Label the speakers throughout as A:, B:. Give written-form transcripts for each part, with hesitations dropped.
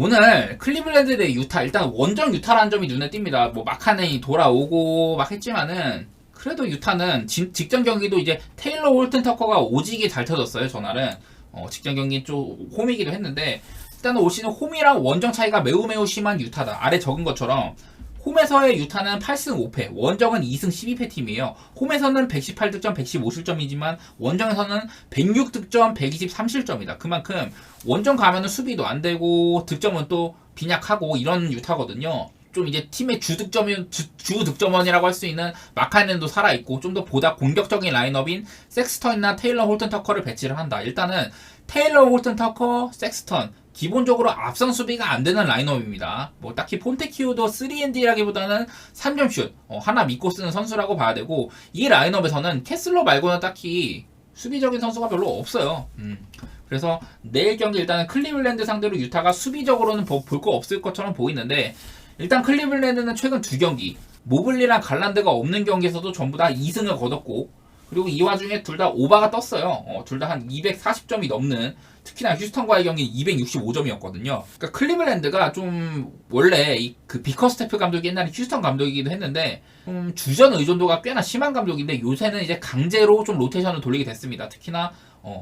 A: 오늘 클리블랜드 대 유타, 일단 원정 유타라는 점이 눈에 띕니다. 뭐 마카넨이 돌아오고 막 했지만은 그래도 유타는 직전 경기도 이제 테일러 홀튼 터커가 오지게 잘 터졌어요. 전날은 직전 경기 좀 홈이기도 했는데 일단은 올 시즌 홈이랑 원정 차이가 매우 심한 유타다. 아래 적은 것처럼 홈에서의 유타는 8승 5패, 원정은 2승 12패 팀이에요. 홈에서는 118득점, 115실점이지만 원정에서는 106득점, 123실점이다. 그만큼 원정 가면은 수비도 안 되고 득점은 또 빈약하고 이런 유타거든요. 좀 이제 팀의 주득점원이라고 할 수 있는 마카넨도 살아있고 좀 더 보다 공격적인 라인업인 섹스턴이나 테일러 홀튼 터커를 배치를 한다. 일단은 테일러 홀튼 터커, 섹스턴 기본적으로 앞선 수비가 안 되는 라인업입니다. 뭐 딱히 폰테키오도 3&D라기보다는 3점슛 하나 믿고 쓰는 선수라고 봐야 되고 이 라인업에서는 캐슬러 말고는 딱히 수비적인 선수가 별로 없어요. 그래서 내일 경기 일단은 클리블랜드 상대로 유타가 수비적으로는 볼 거 없을 것처럼 보이는데 일단 클리블랜드는 최근 2경기 모블리랑 갈란드가 없는 경기에서도 전부 다 2승을 거뒀고 그리고 이 와중에 둘 다 오바가 떴어요. 둘 다 한 240점이 넘는 특히나 휴스턴과의 경기는 265점이었거든요. 그러니까 클리블랜드가 좀 원래 그 비커스테프 감독이 옛날에 휴스턴 감독이기도 했는데 좀 주전 의존도가 꽤나 심한 감독인데 요새는 이제 강제로 좀 로테이션을 돌리게 됐습니다. 특히나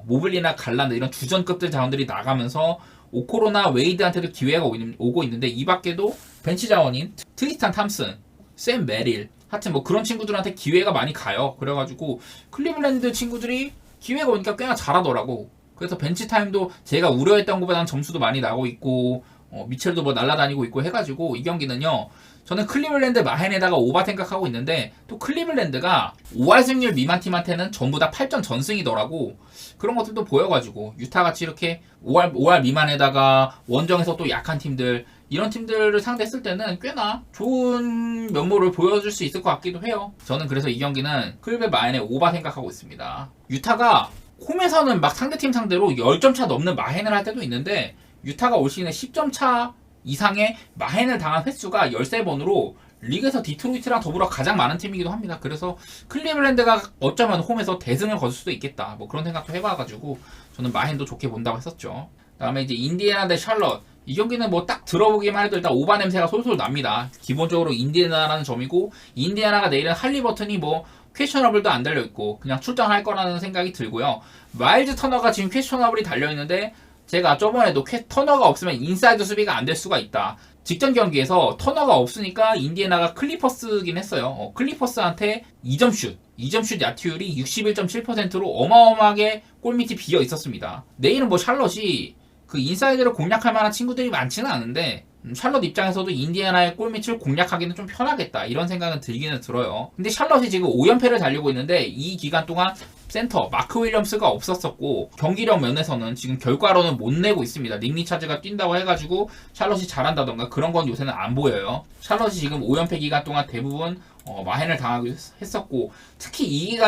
A: 모블리나 갈란드 이런 주전급들 자원들이 나가면서 오코로나 웨이드한테도 기회가 오고 있는데 이 밖에도 벤치 자원인 트리스탄 탐슨, 샘 메릴 하여튼 뭐 그런 친구들한테 기회가 많이 가요. 그래가지고 클리블랜드 친구들이 기회가 오니까 꽤나 잘하더라고. 그래서 벤치 타임도 제가 우려했던 것보다는 점수도 많이 나고 있고 미첼도 뭐 날아다니고 있고 해가지고 이 경기는요. 저는 클리블랜드 마헨에다가 오바 생각하고 있는데 또 클리블랜드가 5할 승률 미만 팀한테는 전부 다 8전 전승이더라고. 그런 것들도 보여가지고 유타같이 이렇게 5할 미만에다가 원정에서 또 약한 팀들 이런 팀들을 상대했을 때는 꽤나 좋은 면모를 보여줄 수 있을 것 같기도 해요. 저는 그래서 이 경기는 클리블랜드 마헨에 오바 생각하고 있습니다. 유타가 홈에서는 막 상대팀 상대로 10점 차 넘는 마헨을 할 때도 있는데 유타가 올 시즌에 10점 차 이상의 마헨을 당한 횟수가 13번으로 리그에서 디트로이트랑 더불어 가장 많은 팀이기도 합니다. 그래서 클리블랜드가 어쩌면 홈에서 대승을 거둘 수도 있겠다. 뭐 그런 생각도 해봐가지고 저는 마헨도 좋게 본다고 했었죠. 다음에 이제 인디애나 대 샬럿. 이 경기는 뭐 딱 들어보기만 해도 일단 오바 냄새가 솔솔 납니다. 기본적으로 인디애나라는 점이고 인디애나가 내일은 할리버튼이 뭐 퀘셔너블도 안 달려있고 그냥 출전할 거라는 생각이 들고요. 마일즈 터너가 지금 퀘셔너블이 달려있는데 제가 저번에도 터너가 없으면 인사이드 수비가 안 될 수가 있다. 직전 경기에서 터너가 없으니까 인디애나가 클리퍼스긴 했어요. 클리퍼스한테 2점슛 야투율이 61.7%로 어마어마하게 골밑이 비어 있었습니다. 내일은 뭐 샬럿이 그 인사이드를 공략할 만한 친구들이 많지는 않은데 샬럿 입장에서도 인디애나의 골밑을 공략하기는 좀 편하겠다 이런 생각은 들기는 들어요. 근데 샬럿이 지금 5연패를 달리고 있는데 이 기간 동안 센터 마크 윌리엄스가 없었었고 경기력 면에서는 지금 결과로는 못 내고 있습니다. 닉 리차즈가 뛴다고 해가지고 샬럿이 잘한다던가 그런 건 요새는 안 보여요. 샬럿이 지금 5연패 기간 동안 대부분 마헨을 당하기도 했었고 특히 이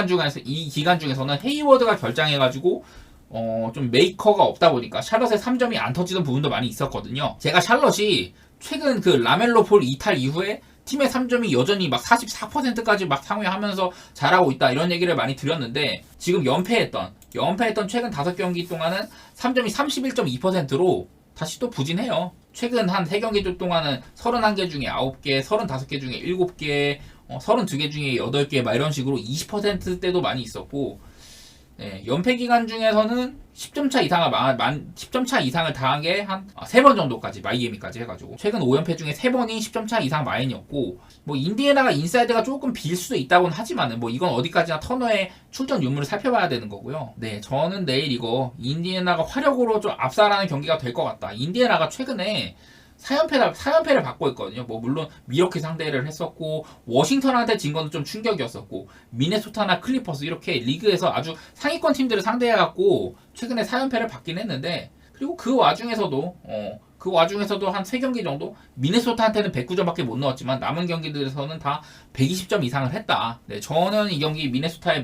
A: 기간 중에서는 헤이워드가 결장해가지고 좀 메이커가 없다 보니까 샬럿의 3점이 안 터지던 부분도 많이 있었거든요. 제가 샬럿이 최근 그 라멜로 폴 이탈 이후에 팀의 3점이 여전히 막 44%까지 막 상회하면서 잘하고 있다 이런 얘기를 많이 드렸는데 지금 연패했던 최근 5경기 동안은 3점이 31.2%로 다시 또 부진해요. 최근 한 3경기 동안은 31개 중에 9개, 35개 중에 7개, 32개 중에 8개 막 이런 식으로 20%대도 많이 있었고 네, 연패 기간 중에서는 10점 차 이상을 당한 게 한 3번 정도까지 마이애미까지 해가지고 최근 5연패 중에 3번이 10점 차 이상 마인이었고 뭐 인디애나가 인사이드가 조금 빌 수도 있다고는 하지만은 뭐 이건 어디까지나 터너의 출전 유무를 살펴봐야 되는 거고요. 네, 저는 내일 이거 인디애나가 화력으로 좀 압살하는 경기가 될 것 같다. 인디애나가 최근에 4연패를 받고 있거든요. 뭐 물론 미러키 상대를 했었고 워싱턴한테 진 건 좀 충격이었었고 미네소타나 클리퍼스 이렇게 리그에서 아주 상위권 팀들을 상대해갖고 최근에 4연패를 받긴 했는데 그리고 그 와중에서도 한 3경기 정도 미네소타한테는 109점밖에 못 넣었지만 남은 경기들에서는 다 120점 이상을 했다. 네, 저는 이 경기 미네소타의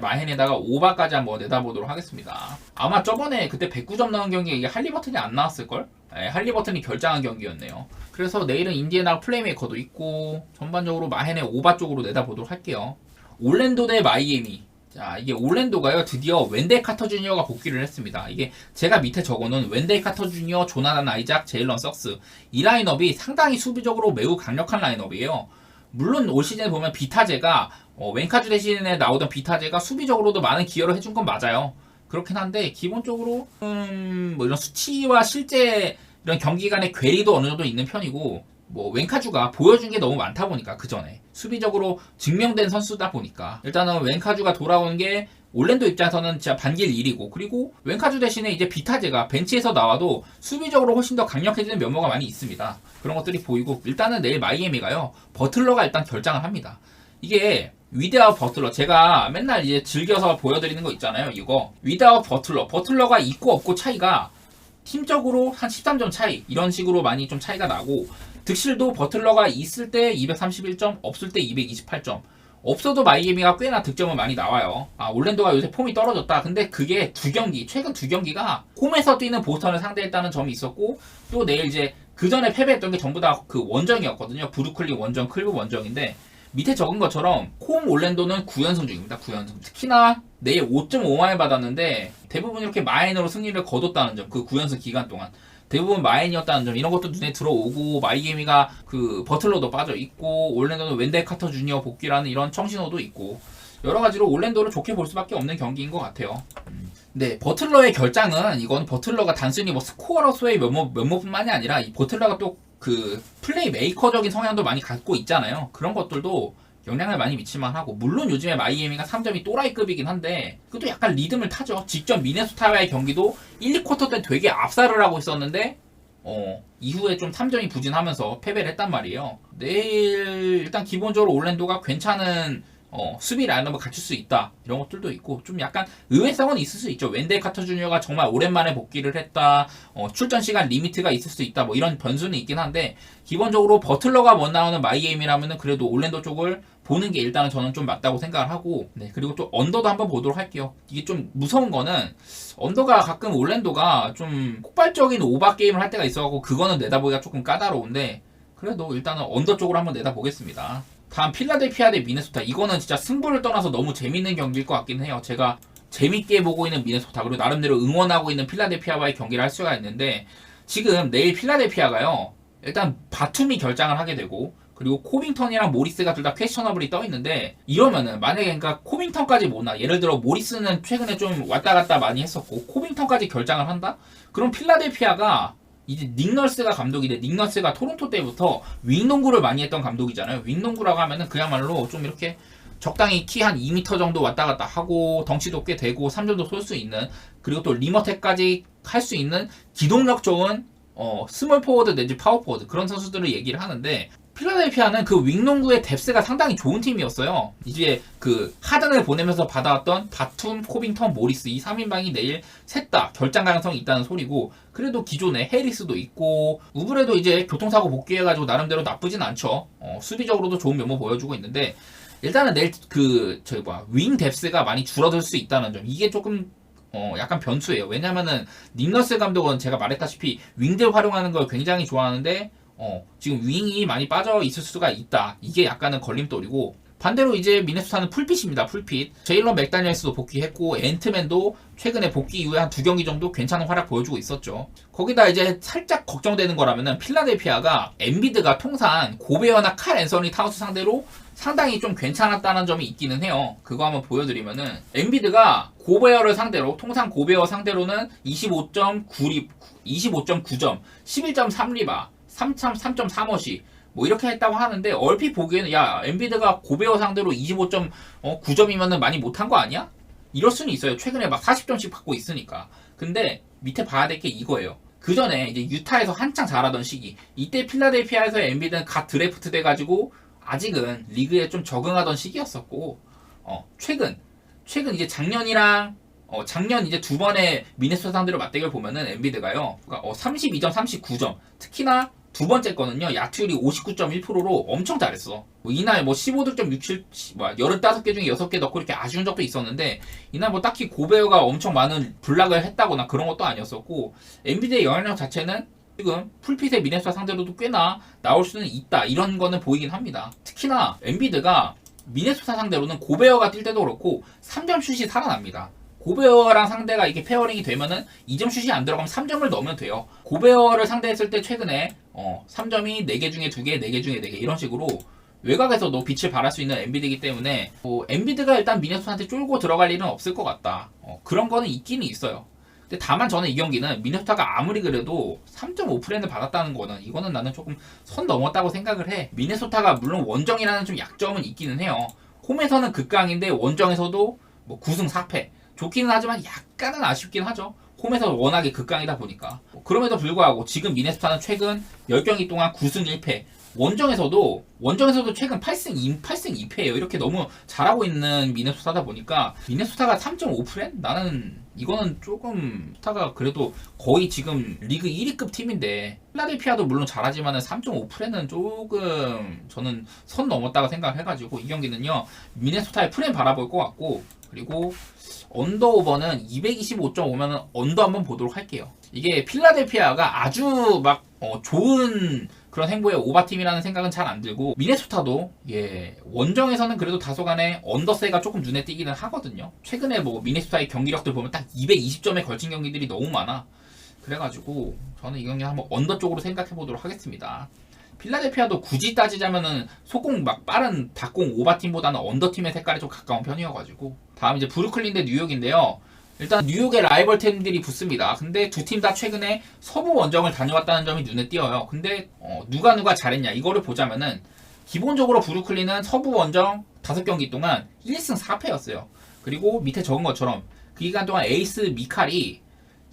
A: 마헨에다가 오바까지 한번 내다보도록 하겠습니다. 아마 저번에 그때 109점 넣은 경기에 이게 할리버튼이 안 나왔을걸? 네, 할리버튼이 결장한 경기였네요. 그래서 내일은 인디애나 플레이메이커도 있고 전반적으로 마헨의 오바 쪽으로 내다보도록 할게요. 올랜도 대 마이애미. 자, 이게 올랜도가요, 드디어 웬델 카터 주니어가 복귀를 했습니다. 이게 제가 밑에 적어놓은 웬델 카터 주니어, 조나단 아이작, 제일런 석스. 이 라인업이 상당히 수비적으로 매우 강력한 라인업이에요. 물론 올 시즌에 보면 비타제가, 웬카주 대신에 나오던 비타제가 수비적으로도 많은 기여를 해준 건 맞아요. 그렇긴 한데, 기본적으로, 뭐 이런 수치와 실제 이런 경기 간의 괴리도 어느 정도 있는 편이고, 뭐 웬카주가 보여준 게 너무 많다 보니까 그 전에 수비적으로 증명된 선수다 보니까 일단은 웬카주가 돌아오는 게 올랜도 입장에서는 진짜 반길 일이고, 그리고 웬카주 대신에 이제 비타제가 벤치에서 나와도 수비적으로 훨씬 더 강력해지는 면모가 많이 있습니다. 그런 것들이 보이고, 일단은 내일 마이애미가요, 버틀러가 일단 결장을 합니다. 이게 위드아웃 버틀러, 제가 맨날 이제 즐겨서 보여드리는 거 있잖아요. 이거 위드아웃 버틀러가 있고 없고 차이가 팀적으로 한 13점 차이, 이런 식으로 많이 좀 차이가 나고, 득실도 버틀러가 있을 때 231점, 없을 때 228점. 없어도 마이애미가 꽤나 득점은 많이 나와요. 아, 올랜도가 요새 폼이 떨어졌다. 근데 그게 최근 두 경기가 홈에서 뛰는 보스턴을 상대했다는 점이 있었고, 또 내일 이제 그 전에 패배했던 게 전부 다 그 원정이었거든요. 브루클린 원정, 클브 원정인데, 밑에 적은 것처럼 홈 올랜도는 9연승 중입니다. 9연승. 특히나 내일 5.5마일 받았는데 대부분 이렇게 마인으로 승리를 거뒀다는 점, 그 9연승 기간 동안 대부분 마인이었다는 점, 이런 것도 눈에 들어오고, 마이애미가 그 버틀러도 빠져 있고, 올랜도는 웬델 카터 주니어 복귀라는 이런 청신호도 있고, 여러 가지로 올랜도를 좋게 볼 수밖에 없는 경기인 것 같아요. 네, 버틀러의 결장은, 이건 버틀러가 단순히 뭐 스코어로서의 면모뿐만이 아니라 이 버틀러가 또 그 플레이 메이커적인 성향도 많이 갖고 있잖아요. 그런 것들도 영향을 많이 미칠만 하고, 물론 요즘에 마이애미가 3점이 또라이급이긴 한데 그것도 약간 리듬을 타죠. 직접 미네소타와의 경기도 1, 2쿼터 때 되게 압살을 하고 있었는데 이후에 좀 3점이 부진하면서 패배를 했단 말이에요. 내일 일단 기본적으로 올랜도가 괜찮은 수비 라인업을 갖출 수 있다, 이런 것들도 있고, 좀 약간 의외성은 있을 수 있죠. 웬델 카터 주니어가 정말 오랜만에 복귀를 했다, 출전 시간 리미트가 있을 수 있다, 뭐 이런 변수는 있긴 한데, 기본적으로 버틀러가 못 나오는 마이애미라면은 그래도 올랜도 쪽을 보는 게 일단은 저는 좀 맞다고 생각을 하고, 네, 그리고 또 언더도 한번 보도록 할게요. 이게 좀 무서운 거는, 언더가 가끔 올랜도가 좀 폭발적인 오바 게임을 할 때가 있어갖고 그거는 내다보기가 조금 까다로운데, 그래도 일단은 언더 쪽으로 한번 내다보겠습니다. 다음 필라델피아 대 미네소타. 이거는 진짜 승부를 떠나서 너무 재밌는 경기일 것 같긴 해요. 제가 재밌게 보고 있는 미네소타, 그리고 나름대로 응원하고 있는 필라델피아와의 경기를 할 수가 있는데, 지금 내일 필라델피아가요, 일단 바툼이 결장을 하게 되고, 그리고 코빙턴이랑 모리스가 둘 다 퀘스천어블이 떠 있는데, 이러면은 만약에 그러니까 코빙턴까지 못 나, 예를 들어 모리스는 최근에 좀 왔다 갔다 많이 했었고 코빙턴까지 결장을 한다? 그럼 필라델피아가 이제 닉널스가 감독인데, 닉널스가 토론토 때부터 윙농구를 많이 했던 감독이잖아요. 윙농구라고 하면은 그야말로 좀 이렇게 적당히 키 한 2m 정도 왔다 갔다 하고, 덩치도 꽤 되고, 3점도 쏠 수 있는, 그리고 또 리머텍까지 할 수 있는 기동력 좋은 스몰 포워드 내지 파워 포워드, 그런 선수들을 얘기를 하는데, 필라델피아는 그 윙농구의 뎁스가 상당히 좋은 팀이었어요. 이제 그 하든을 보내면서 받아왔던 바툼, 코빙턴, 모리스, 이 3인방이 내일 셋 다 결장 가능성이 있다는 소리고, 그래도 기존에 해리스도 있고, 우브레도 이제 교통사고 복귀해가지고 나름대로 나쁘진 않죠. 수비적으로도 좋은 면모 보여주고 있는데, 일단은 내일 윙 뎁스가 많이 줄어들 수 있다는 점, 이게 조금 약간 변수예요. 왜냐면은 닉너스 감독은 제가 말했다시피 윙들 활용하는 걸 굉장히 좋아하는데, 지금 윙이 많이 빠져 있을 수가 있다. 이게 약간은 걸림돌이고, 반대로 이제 미네소타는 풀핏입니다. 풀핏. 제일런 맥다니엘스도 복귀했고, 앤트맨도 최근에 복귀 이후에 한 2경기 정도 괜찮은 활약 보여주고 있었죠. 거기다 이제 살짝 걱정되는 거라면은, 필라델피아가 엠비드가 통산 고베어나 칼 앤서니 타운스 상대로 상당히 좀 괜찮았다는 점이 있기는 해요. 그거 한번 보여드리면은, 엠비드가 고베어를 상대로, 통산 고베어 상대로는 25.9점, 11.3리바, 3.3어시 뭐 이렇게 했다고 하는데, 얼핏 보기에는 야, 엠비드가 고베어 상대로 25.9점이면은 많이 못한 거 아니야? 이럴 수는 있어요. 최근에 막 40점씩 받고 있으니까. 근데 밑에 봐야 될 게 이거예요. 그 전에 이제 유타에서 한창 잘하던 시기, 이때 필라델피아에서 엠비드는 갓 드래프트 돼가지고 아직은 리그에 좀 적응하던 시기였었고, 최근 이제 작년 이제 두 번의 미네소타 상대로 맞대결 보면은 엠비드가요, 32점, 39점, 특히나 두 번째 거는요, 야투율이 59.1%로 엄청 잘했어. 이날 15득점 67, 15개 중에 6개 넣고 이렇게 아쉬운 적도 있었는데, 이날 딱히 고베어가 엄청 많은 블락을 했다거나 그런 것도 아니었었고, 엠비드의 영향력 자체는 지금 풀핏의 미네소타 상대로도 꽤나 나올 수는 있다, 이런 거는 보이긴 합니다. 특히나 엠비드가 미네소타 상대로는 고베어가 뛸 때도 그렇고 3점 슛이 살아납니다. 고베어랑 상대가 이게 페어링이 되면은 2점 슛이 안 들어가면 3점을 넣으면 돼요. 고베어를 상대했을 때 최근에 3점이 4개 중에 2개, 4개 중에 4개 이런 식으로 외곽에서도 빛을 발할 수 있는 엔비드이기 때문에 엔비드가 일단 미네소타한테 쫄고 들어갈 일은 없을 것 같다. 그런 거는 있기는 있어요. 근데 다만 저는 이 경기는 미네소타가 아무리 그래도 3.5프레임을 받았다는 거는 이거는 나는 조금 선 넘었다고 생각을 해. 미네소타가 물론 원정이라는 좀 약점은 있기는 해요. 홈에서는 극강인데 원정에서도 뭐 9승 4패. 좋기는 하지만 약간은 아쉽긴 하죠. 홈에서 워낙에 극강이다 보니까. 그럼에도 불구하고 지금 미네소타는 최근 10경기 동안 9승 1패. 원정에서도 최근 8승 2패예요. 이렇게 너무 잘하고 있는 미네소타다 보니까 미네소타가 3.5프레임? 나는 이거는 조금 소타가 그래도 거의 지금 리그 1위급 팀인데 필라델피아도 물론 잘하지만 3.5프레임은 조금 저는 선 넘었다고 생각을 해가지고 이 경기는요 미네소타의 프레임 바라볼 것 같고 그리고 언더 오버는 225.5면 언더 한번 보도록 할게요. 이게 필라델피아가 아주 막 좋은 그런 행보의 오바팀이라는 생각은 잘 안 들고 미네소타도 원정에서는 그래도 다소간에 언더세가 조금 눈에 띄기는 하거든요. 최근에 뭐 미네소타의 경기력들 보면 딱 220점에 걸친 경기들이 너무 많아. 그래가지고 저는 이 경기 한번 언더 쪽으로 생각해 보도록 하겠습니다. 필라델피아도 굳이 따지자면은 속공 막 빠른 닭공 오바팀보다는 언더팀의 색깔이 좀 가까운 편이어가지고 다음 이제 브루클린 대 뉴욕인데요. 일단 뉴욕의 라이벌 팀들이 붙습니다. 근데 두 팀 다 최근에 서부 원정을 다녀왔다는 점이 눈에 띄어요. 근데 누가 잘했냐 이거를 보자면은 기본적으로 브루클린은 서부 원정 5경기 동안 1승 4패였어요. 그리고 밑에 적은 것처럼 그 기간 동안 에이스 미칼이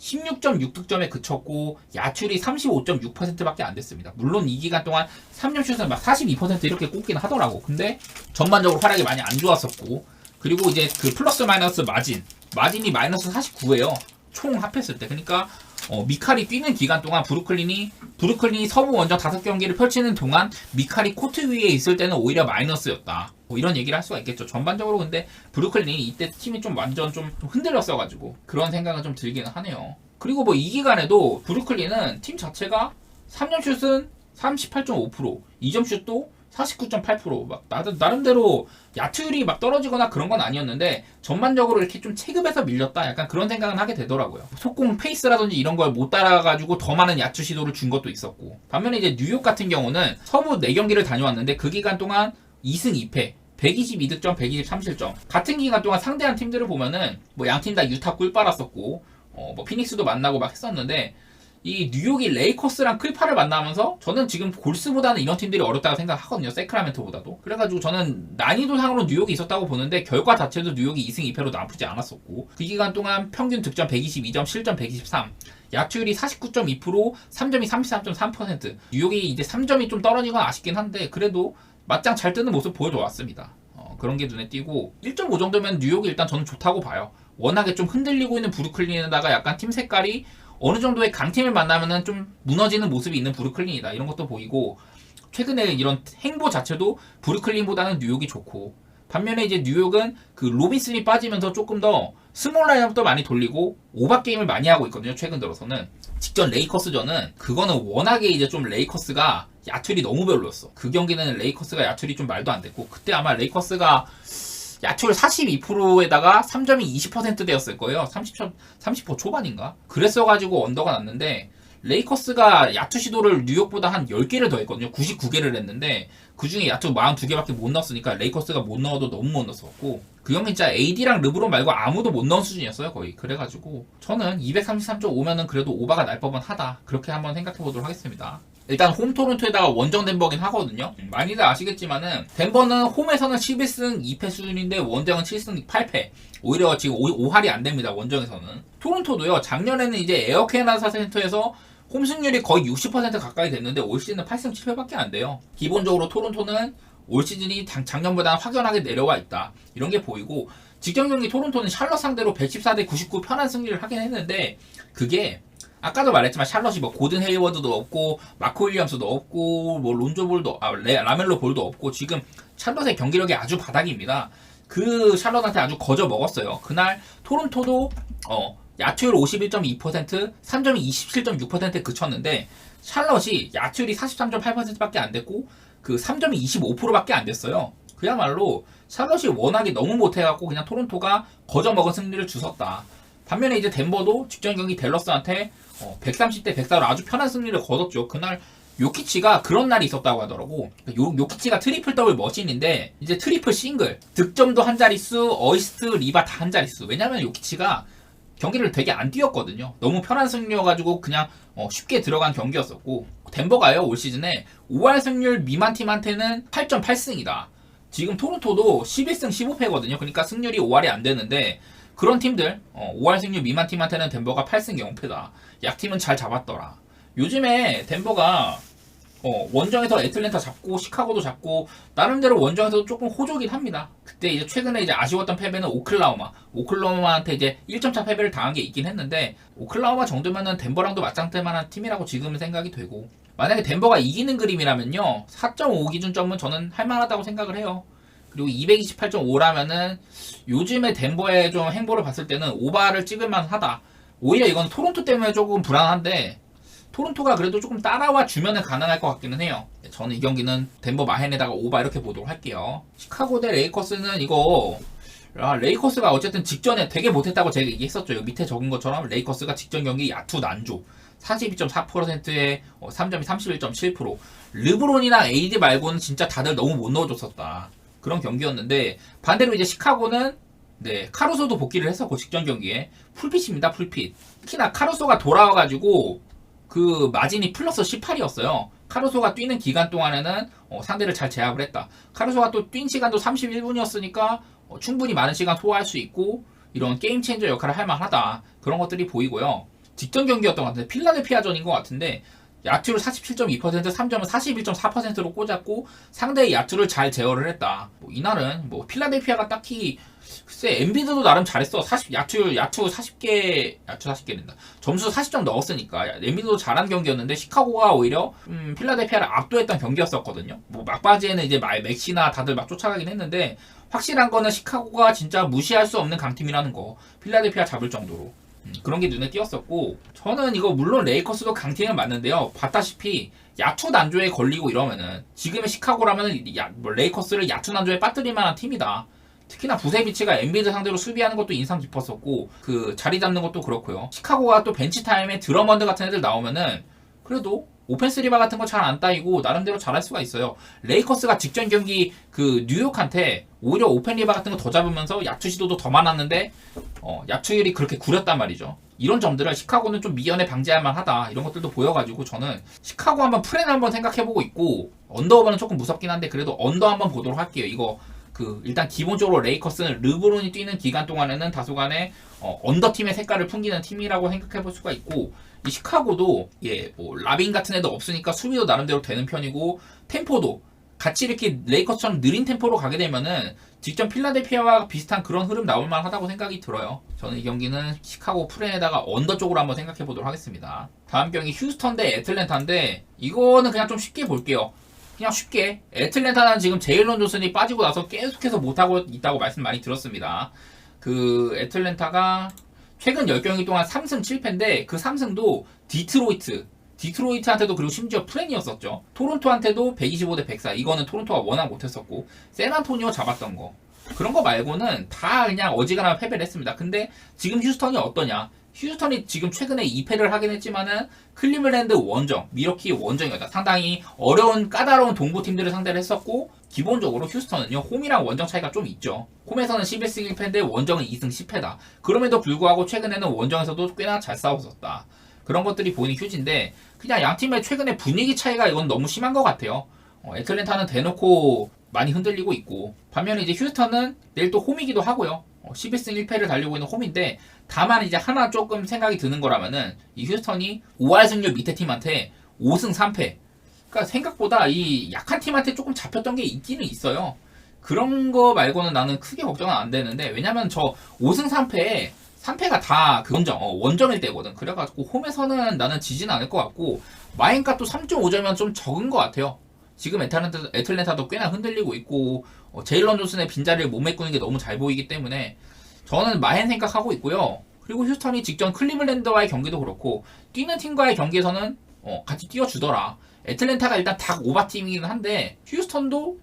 A: 16.6득점에 그쳤고 야출이 35.6%밖에 안 됐습니다. 물론 이 기간 동안 3점 슛은 막 42% 이렇게 꽂긴 하더라고. 근데 전반적으로 활약이 많이 안 좋았었고 그리고 이제 그 플러스 마이너스 마진이 마이너스 49예요. 총 합했을 때. 그러니까 미칼이 뛰는 기간 동안 브루클린이 서부 원정 5경기를 펼치는 동안 미칼이 코트 위에 있을 때는 오히려 마이너스였다. 뭐 이런 얘기를 할 수가 있겠죠. 전반적으로 근데 브루클린이 이때 팀이 좀 완전 좀 흔들렸어가지고 그런 생각은 좀 들기는 하네요. 그리고 뭐 이 기간에도 브루클린은 팀 자체가 3점 슛은 38.5%, 2점 슛도 49.8% 막 나름대로 야투율이 막 떨어지거나 그런 건 아니었는데 전반적으로 이렇게 좀 체급에서 밀렸다 약간 그런 생각은 하게 되더라고요. 속공 페이스라든지 이런 걸 못 따라가지고 더 많은 야투 시도를 준 것도 있었고 반면에 이제 뉴욕 같은 경우는 서부 4경기를 다녀왔는데 그 기간 동안 2승 2패 122득점 123실점 같은 기간 동안 상대한 팀들을 보면은 뭐 양팀 다 유타 꿀 빨았었고 뭐 피닉스도 만나고 막 했었는데 이 뉴욕이 레이커스랑 클파를 만나면서 저는 지금 골스보다는 이런 팀들이 어렵다고 생각하거든요. 세크라멘토보다도. 그래가지고 저는 난이도상으로 뉴욕이 있었다고 보는데 결과 자체도 뉴욕이 2승 2패로 나쁘지 않았었고 그 기간 동안 평균 득점 122점, 실점 123 야투율이 49.2%, 3점이 33.3% 뉴욕이 이제 3점이 좀 떨어지건 아쉽긴 한데 그래도 맞짱 잘 뜨는 모습 보여줘왔습니다. 그런 게 눈에 띄고 1.5 정도면 뉴욕이 일단 저는 좋다고 봐요. 워낙에 좀 흔들리고 있는 브루클린에다가 약간 팀 색깔이 어느 정도의 강팀을 만나면은 좀 무너지는 모습이 있는 브루클린이다. 이런 것도 보이고 최근에 이런 행보 자체도 브루클린보다는 뉴욕이 좋고 반면에 이제 뉴욕은 그 로빈슨이 빠지면서 조금 더 스몰 라인업도 많이 돌리고 오바 게임을 많이 하고 있거든요. 최근 들어서는 직전 레이커스전은 그거는 워낙에 이제 좀 레이커스가 야투율이 너무 별로였어. 그 경기는 레이커스가 야투율이 좀 말도 안 됐고 그때 아마 레이커스가 야투율 42%에다가 3점이 20%대였을 거예요. 30% 초반인가? 그랬어가지고 언더가 났는데 레이커스가 야투 시도를 뉴욕보다 한 10개를 더 했거든요. 99개를 했는데 그 중에 야투 42개밖에 못 넣었으니까 레이커스가 못 넣어도 너무 못 넣었었고 그 경기 진짜 AD랑 르브론 말고 아무도 못 넣은 수준이었어요. 거의. 그래가지고 저는 233.5면은 그래도 오바가 날 법은 하다. 그렇게 한번 생각해보도록 하겠습니다. 일단 홈 토론토에다가 원정 덴버긴 하거든요. 많이들 아시겠지만은 덴버는 홈에서는 11승 2패 수준인데 원정은 7승 8패. 오히려 지금 5할이 안 됩니다. 원정에서는. 토론토도요. 작년에는 이제 에어캐나다 센터에서 홈 승률이 거의 60% 가까이 됐는데 올 시즌은 8승 7패밖에 안 돼요. 기본적으로 토론토는 올 시즌이 작년보다 확연하게 내려와 있다. 이런 게 보이고 직전 경기 토론토는 샬럿 상대로 114대 99 편한 승리를 하긴 했는데 그게 아까도 말했지만 샬럿이 뭐 고든 헤이워드도 없고 마코 윌리엄스도 없고 뭐 론조 볼도 라멜로 볼도 없고 지금 샬럿의 경기력이 아주 바닥입니다. 그 샬럿한테 아주 거저 먹었어요. 그날 토론토도 야투율 51.2%, 3점이 27.6%에 그쳤는데 샬럿이 야투율이 43.8%밖에 안 됐고 그 3점이 25%밖에 안 됐어요. 그야말로 샬럿이 워낙에 너무 못해갖고 그냥 토론토가 거저먹은 승리를 주웠다. 반면에 이제 덴버도 직전 경기 댈러스한테 130대 104로 아주 편한 승리를 거뒀죠. 그날 요키치가 그런 날이 있었다고 하더라고. 요키치가 트리플 더블 머신인데 이제 트리플 싱글, 득점도 한 자릿수, 어시스트, 리바 다 한 자릿수. 왜냐면 요키치가 경기를 되게 안 뛰었거든요. 너무 편한 승리여가지고 그냥 쉽게 들어간 경기였었고, 덴버가요 올 시즌에 5할 승률 미만 팀한테는 8.8승이다. 지금 토론토도 11승 15패거든요. 그러니까 승률이 5할이 안 되는데 그런 팀들 5할 승률 미만 팀한테는 덴버가 8승 0패다. 약팀은 잘 잡았더라. 요즘에 덴버가 원정에서 애틀랜타 잡고 시카고도 잡고 나름대로 원정에서도 조금 호조긴 합니다. 그때 이제 최근에 이제 아쉬웠던 패배는 오클라호마한테 이제 1점차 패배를 당한 게 있긴 했는데 오클라호마 정도면은 덴버랑도 맞짱뜰 만한 팀이라고 지금은 생각이 되고, 만약에 덴버가 이기는 그림이라면요 4.5 기준점은 저는 할만하다고 생각을 해요. 그리고 228.5라면은 요즘에 덴버의 좀 행보를 봤을 때는 오바를 찍을만 하다. 오히려 이건 토론토 때문에 조금 불안한데 토론토가 그래도 조금 따라와 주면은 가능할 것 같기는 해요. 저는 이 경기는 덴버 마헨에다가 오바 이렇게 보도록 할게요. 시카고 대 레이커스는 이거 레이커스가 어쨌든 직전에 되게 못했다고 제가 얘기했었죠. 여기 밑에 적은 것처럼 레이커스가 직전 경기 야투 난조 42.4%에 3점이 31.7%. 르브론이나 AD 말고는 진짜 다들 너무 못 넣어줬었다. 그런 경기였는데 반대로 이제 시카고는 카루소도 복귀를 했었고 직전 경기에 풀핏입니다. 풀핏. 특히나 카루소가 돌아와가지고 그 마진이 플러스 18이었어요. 카루소가 뛰는 기간 동안에는 상대를 잘 제압을 했다. 카루소가 또 뛴 시간도 31분이었으니까 충분히 많은 시간 소화할 수 있고 이런 게임 체인저 역할을 할 만하다. 그런 것들이 보이고요. 직전 경기였던 것 같은데 필라델피아전인 것 같은데 야투를 47.2%, 3점은 41.4%로 꽂았고 상대의 야투를 잘 제어를 했다. 이날은 필라델피아가 딱히 글쎄 엔비드도 나름 잘했어. 야투 40개된다. 점수 40점 넣었으니까 엔비드도 잘한 경기였는데 시카고가 오히려 필라델피아를 압도했던 경기였었거든요. 막바지에는 이제 맥시나 다들 막 쫓아가긴 했는데 확실한 거는 시카고가 진짜 무시할 수 없는 강팀이라는 거. 필라델피아 잡을 정도로. 그런 게 눈에 띄었었고, 저는 이거 물론 레이커스도 강팀은 맞는데요. 봤다시피 야투 난조에 걸리고 이러면은 지금의 시카고라면은 레이커스를 야투 난조에 빠뜨릴 만한 팀이다. 특히나 부세비치가 엔비드 상대로 수비하는 것도 인상 깊었었고 그 자리 잡는 것도 그렇고요. 시카고가 또 벤치 타임에 드러먼드 같은 애들 나오면은 그래도 오펜스 리바 같은 거 잘 안 따이고 나름대로 잘할 수가 있어요. 레이커스가 직전 경기 그 뉴욕한테 오히려 오펜 리바 같은 거 더 잡으면서 야투 시도도 더 많았는데 야투율이 그렇게 구렸단 말이죠. 이런 점들을 시카고는 좀 미연에 방지할 만하다. 이런 것들도 보여가지고 저는 시카고 한번 프렌 한번 생각해보고 있고, 언더오버는 조금 무섭긴 한데 그래도 언더 한번 보도록 할게요. 이거 일단 기본적으로 레이커스는 르브론이 뛰는 기간 동안에는 다소간의 언더팀의 색깔을 풍기는 팀이라고 생각해볼 수가 있고, 이 시카고도 라빈 같은 애도 없으니까 수비도 나름대로 되는 편이고 템포도 같이 이렇게 레이커스처럼 느린 템포로 가게 되면은 직전 필라델피아와 비슷한 그런 흐름 나올 만하다고 생각이 들어요. 저는 이 경기는 시카고 프렌에다가 언더 쪽으로 한번 생각해 보도록 하겠습니다. 다음 경기 휴스턴 대 애틀랜타인데 이거는 그냥 좀 쉽게 볼게요. 그냥 쉽게 애틀랜타는 지금 제일런 존슨이 빠지고 나서 계속해서 못하고 있다고 말씀 많이 들었습니다. 그 애틀랜타가 최근 10경기 동안 3승 7패인데 그 3승도 디트로이트한테도 그리고 심지어 프렌이었었죠. 토론토한테도 125대 104. 이거는 토론토가 워낙 못했었고 샌안토니오 잡았던 거. 그런 거 말고는 다 그냥 어지간하면 패배를 했습니다. 근데 지금 휴스턴이 어떠냐? 휴스턴이 지금 최근에 2패를 하긴 했지만은 클리블랜드 원정, 미러키 원정이었다. 상당히 어려운 까다로운 동부 팀들을 상대를 했었고 기본적으로 휴스턴은요 홈이랑 원정 차이가 좀 있죠. 홈에서는 11승 1패인데 원정은 2승 10패다. 그럼에도 불구하고 최근에는 원정에서도 꽤나 잘 싸웠었다. 그런 것들이 보이는 휴지인데 그냥 양 팀의 최근의 분위기 차이가 이건 너무 심한 것 같아요. 애틀랜타는 대놓고 많이 흔들리고 있고 반면에 이제 휴스턴은 내일 또 홈이기도 하고요. 11승 1패를 달리고 있는 홈인데 다만 이제 하나 조금 생각이 드는 거라면은 이 휴스턴이 5할 승률 밑에 팀한테 5승 3패. 그러니까 생각보다 이 약한 팀한테 조금 잡혔던 게 있기는 있어요. 그런 거 말고는 나는 크게 걱정은 안 되는데 왜냐면 저 5승 3패에 3패가 다 그 원정일 때거든. 그래가지고 홈에서는 나는 지진 않을 것 같고 마인값도 3.5점이면 좀 적은 것 같아요. 지금 애틀랜타도 꽤나 흔들리고 있고 제일런 존슨의 빈자리를 못 메꾸는 게 너무 잘 보이기 때문에 저는 마인 생각하고 있고요. 그리고 휴스턴이 직전 클리블랜드와의 경기도 그렇고 뛰는 팀과의 경기에서는 같이 뛰어주더라. 애틀랜타가 일단 닭 오바 팀이긴 한데 휴스턴도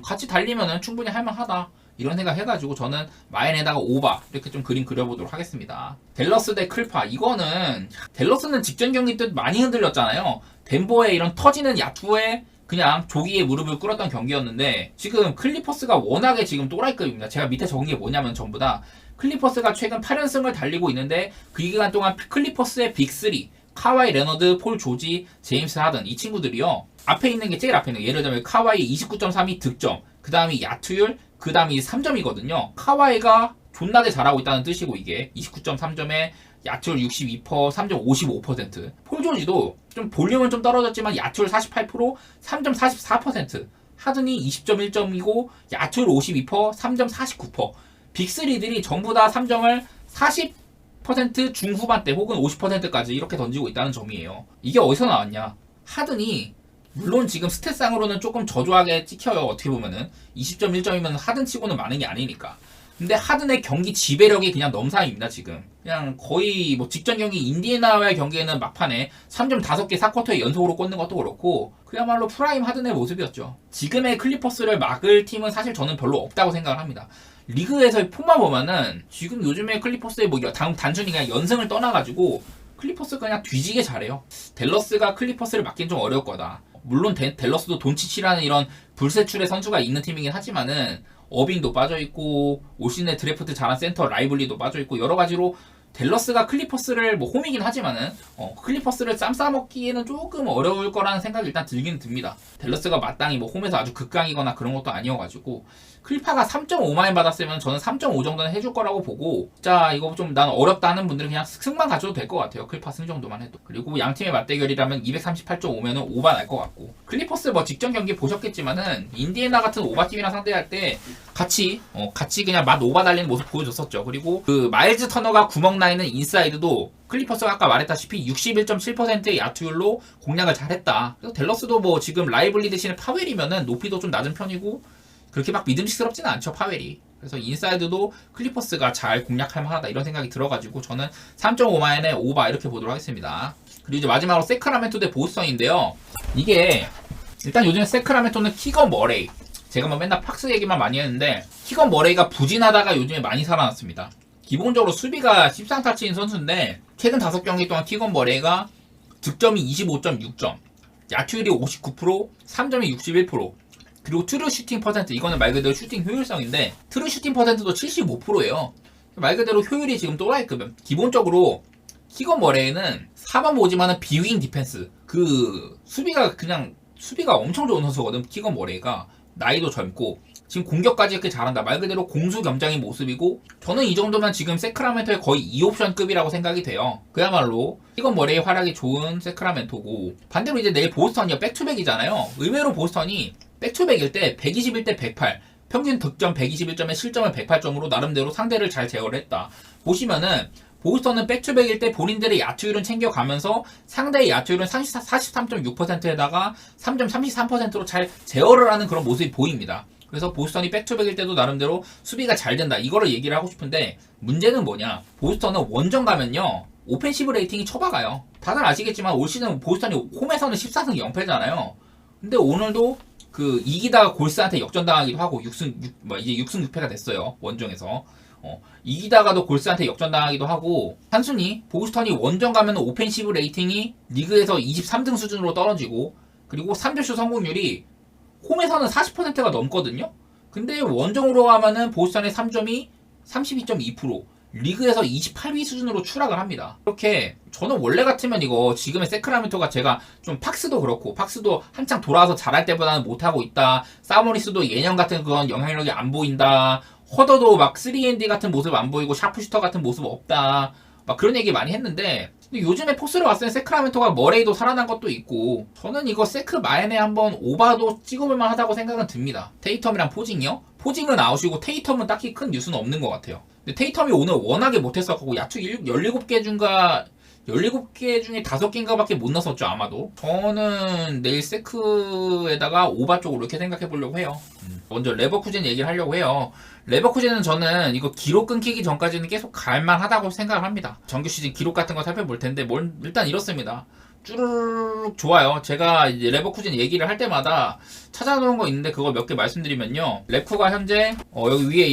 A: 같이 달리면은 충분히 할만하다. 이런 생각 해가지고 저는 마인에다가 오바 이렇게 좀 그림 그려보도록 하겠습니다. 댈러스 대 클파. 이거는 댈러스는 직전 경기 때 많이 흔들렸잖아요. 덴버의 이런 터지는 야투에 그냥 조기에 무릎을 꿇었던 경기였는데 지금 클리퍼스가 워낙에 지금 또라이급입니다. 제가 밑에 적은 게 뭐냐면 전부 다 클리퍼스가 최근 8연승을 달리고 있는데 그 기간 동안 클리퍼스의 빅3 카와이 레너드, 폴 조지, 제임스 하든 이 친구들이요. 앞에 있는 게 제일 앞에 있는 게 예를 들면 카와이 29.32 득점, 그 다음이 야투율, 그 다음이 3점이거든요. 카와이가 존나게 잘하고 있다는 뜻이고 이게 29.3점에 야투율 62%, 3점 55%. 폴 조지도 좀 볼륨은 좀 떨어졌지만 야투율 48%, 3점 44%. 하든이 20.1점이고 야투율 52%, 3점 49%. 빅3들이 전부 다 3점을 40% 중후반대 혹은 50%까지 이렇게 던지고 있다는 점이에요. 이게 어디서 나왔냐? 하든이 물론 지금 스탯상으로는 조금 저조하게 찍혀요. 어떻게 보면은 20.1점이면 하든 치고는 많은 게 아니니까. 근데 하든의 경기 지배력이 그냥 넘사입니다. 지금 그냥 거의 뭐 직전 경기 인디애나와의 경기에는 막판에 3점 5개 4쿼터에 연속으로 꽂는 것도 그렇고 그야말로 프라임 하든의 모습이었죠. 지금의 클리퍼스를 막을 팀은 사실 저는 별로 없다고 생각을 합니다. 리그에서의 폼만 보면은 지금 요즘에 클리퍼스의 뭐 단순히 그냥 연승을 떠나가지고 클리퍼스가 그냥 뒤지게 잘해요. 댈러스가 클리퍼스를 막긴 좀 어려울 거다. 물론 댈러스도 돈치치라는 이런 불세출의 선수가 있는 팀이긴 하지만은 어빙도 빠져있고 올 시즌에 드래프트 잘한 센터 라이블리도 빠져있고 여러가지로 댈러스가 클리퍼스를 뭐 홈이긴 하지만은 클리퍼스를 쌈 싸먹기에는 조금 어려울 거라는 생각이 일단 들기는 듭니다. 댈러스가 마땅히 뭐 홈에서 아주 극강이거나 그런 것도 아니어가지고 클파가 3.5마인 받았으면 저는 3.5 정도는 해줄 거라고 보고 자 이거 좀 난 어렵다 하는 분들은 그냥 승만 가져도 될 것 같아요. 클파 승 정도만 해도. 그리고 양팀의 맞대결이라면 238.5면은 오바 날 것 같고 클리퍼스 뭐 직전 경기 보셨겠지만은 인디애나 같은 오바팀이랑 상대할 때 같이 그냥 맛 오바 달리는 모습 보여줬었죠. 그리고 그 마일즈 터너가 구멍 나 있는 인사이드도 클리퍼스가 아까 말했다시피 61.7%의 야투율로 공략을 잘했다. 그래서 댈러스도 뭐 지금 라이블리 대신에 파웰이면은 높이도 좀 낮은 편이고 그렇게 막 믿음직스럽지는 않죠, 파웰이. 그래서 인사이드도 클리퍼스가 잘 공략할 만하다 이런 생각이 들어가지고 저는 3.5마인에 오바 이렇게 보도록 하겠습니다. 그리고 이제 마지막으로 세크라멘토 대 보스턴인데요. 이게 일단 요즘 세크라멘토는 키건 머레이. 제가 뭐 맨날 팍스 얘기만 많이 했는데 키건 머레이가 부진하다가 요즘에 많이 살아났습니다. 기본적으로 수비가 13타치인 선수인데 최근 5경기 동안 키건 머레이가 득점이 25.6점, 야투율이 59%, 3점이 61%, 그리고 트루 슈팅 퍼센트, 이거는 말 그대로 슈팅 효율성인데 트루 슈팅 퍼센트도 75%예요. 말 그대로 효율이 지금 또라이급. 기본적으로 키건 머레이는 4번 보지만은 비윙 디펜스, 그 수비가 엄청 좋은 선수거든. 키건 머레이가 나이도 젊고 지금 공격까지 이렇게 잘한다. 말 그대로 공수 겸장인 모습이고 저는 이 정도면 지금 세크라멘토의 거의 2옵션급이라고 생각이 돼요. 그야말로 키건 머레이 활약이 좋은 세크라멘토고 반대로 이제 내일 보스턴이요. 백투백이잖아요. 의외로 보스턴이 백투백일 때 121대 108 평균 득점 121점에 실점을 108점으로 나름대로 상대를 잘 제어를 했다. 보시면은 보스턴은 백투백일 때 본인들의 야투율은 챙겨가면서 상대의 야투율은 43.6%에다가 3점 33%로 잘 제어를 하는 그런 모습이 보입니다. 그래서 보스턴이 백투백일 때도 나름대로 수비가 잘 된다. 이거를 얘기를 하고 싶은데 문제는 뭐냐. 보스턴은 원정 가면요. 오펜시브 레이팅이 처박아요. 다들 아시겠지만 올 시즌 보스턴이 홈에서는 14승 0패잖아요. 근데 오늘도 그 이기다가 골스한테 역전당하기도 하고 이제 6승 6패가 됐어요. 원정에서. 이기다가도 골스한테 역전당하기도 하고 단순히 보스턴이 원정 가면 오펜시브 레이팅이 리그에서 23등 수준으로 떨어지고 그리고 3점슛 성공률이 홈에서는 40%가 넘거든요. 근데 원정으로 가면은 보스턴의 3점이 32.2%, 리그에서 28위 수준으로 추락을 합니다. 이렇게 저는 원래 같으면 이거 지금의 세크라멘토가 제가 좀 팍스도 그렇고 팍스도 한창 돌아와서 잘할 때보다는 못하고 있다. 사모니스도 예년 같은 그런 영향력이 안 보인다. 허더도 막 3&D 같은 모습 안 보이고 샤프슈터 같은 모습 없다. 막 그런 얘기 많이 했는데 근데 요즘에 포스를 봤을 때 세크라멘토가 머레이도 살아난 것도 있고 저는 이거 세크 마엔에 한번 오바도 찍어볼만 하다고 생각은 듭니다. 테이텀이랑 포징이요? 포징은 아웃이고 테이텀은 딱히 큰 뉴스는 없는 것 같아요. 근데 테이텀이 오늘 워낙에 못했었고 야투 17개 중가 17개 중에 5개인가 밖에 못 넣었었죠 아마도. 저는 내일 세크에다가 오바 쪽으로 이렇게 생각해 보려고 해요. 먼저 레버쿠젠 얘기를 하려고 해요. 레버쿠젠은 저는 이거 기록 끊기기 전까지는 계속 갈만하다고 생각을 합니다. 정규 시즌 기록 같은 거 살펴볼 텐데 일단 이렇습니다. 쭈르륵 좋아요. 제가 이제 레버쿠젠 얘기를 할 때마다 찾아놓은 거 있는데 그거 몇 개 말씀드리면요. 레쿠가 현재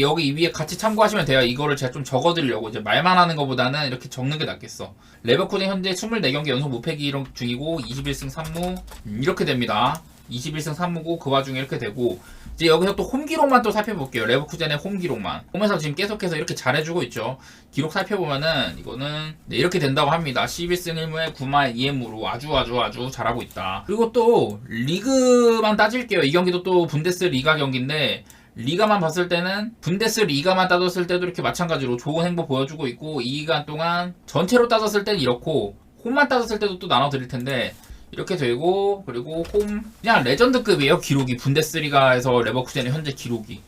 A: 여기 위에 같이 참고하시면 돼요. 이거를 제가 좀 적어드리려고 이제 말만 하는 것보다는 이렇게 적는 게 낫겠어. 레버쿠젠 현재 24경기 연속 무패 기록 중이고 21승 3무 이렇게 됩니다. 21승 3무고 그 와중에 이렇게 되고 이제 여기서 또 홈 기록만 또 살펴볼게요. 레버쿠젠의 홈 기록만. 홈에서 지금 계속해서 이렇게 잘해주고 있죠. 기록 살펴보면은 이거는 네, 이렇게 된다고 합니다. 11승 1무에 9말 2회무로 아주 잘하고 있다. 그리고 또 리그만 따질게요. 이 경기도 또 분데스 리가 경기인데 리가만 봤을 때는 분데스 리가만 따졌을 때도 이렇게 마찬가지로 좋은 행보 보여주고 있고 이 기간 동안 전체로 따졌을 때는 이렇고 홈만 따졌을 때도 또 나눠 드릴 텐데 이렇게 되고 그리고 홈 그냥 레전드급이에요. 기록이 분데스리가에서 레버쿠젠의 현재 기록이